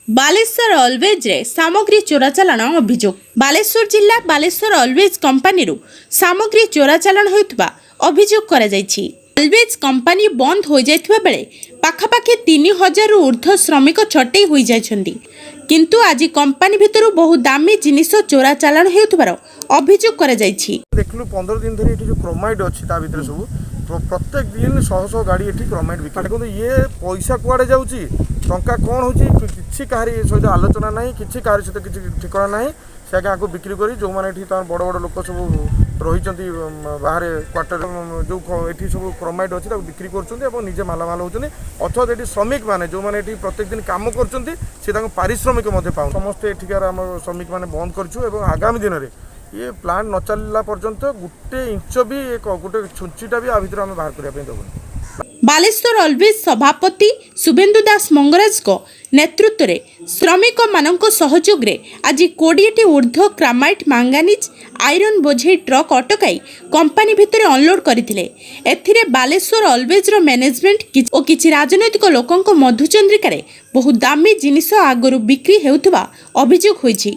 Baleshwar always रे सामग्री चोराचालाण अभियोग। बालेश्वर जिला बालेश्वर अलवेज कंपानी सामग्री चोराचालाण होइतबा अभियोग करा जायछि। अलवेज कंपानी बंद हो जाइतबा बेले पाखापाखि 3000 ऊर्ध्व श्रमिक छटई हो जाइछन्ति, किंतु आज कंपानी भितर बहु दामी जिनिस चोराचालाण हेउतबार अभियोग करा जायछि। देखलु 15 दिन धरि एठी जो क्रोमाइड अछि ता भितर सब प्रत्येक दिन 100 गाड़ी एठी क्रोमाइड बिका। देखो ये पैसा कुआडे जाउची, टंका कोन होची, किछि काहारी सहित आलोचना नाही, किछि काहारी सहित किछि ठिकाना नाही। से आगे आको बिक्री करी जो माने एठी तार बड़ बड़ लोक सब रहिचंती बाहर क्वार्टर जो एठी सब क्रोमाइड अछि ता बिक्री करचंती एवं निजे मालामाल होचंती। अथवा एठी श्रमिक माने जो माने एठी प्रत्येक दिन काम करचंती से ताको पारिश्रमिक मध्ये पाउ। समस्त एठिकार हम श्रमिक माने बंद करछु एवं आगामी दिन रे ये प्लांट न चलला पर्यंत गुटे इंच भी एक गुटे छुंचीटा भी आ भीतर हम बाहर करिया पे देबो। बालेश्वर अलवेज सभापति शुभेन्दु दास मंगराज को नेतृत्व रे श्रमिक मानक सहयोग रे आज 20टी ऊर्ध्व क्रामाइट मांगानीज आयरन बोझे ट्रक अटकाई कंपानी भितर अनलोड करथिले। एथिरे बालेश्वर अलवेज रो मैनेजमेंट और किछि राजनैतिक लोकंक मधुचंद्रिका रे बहु दामी जिनिस आगरु बिक्री हेउथबा अभियोग होईछि।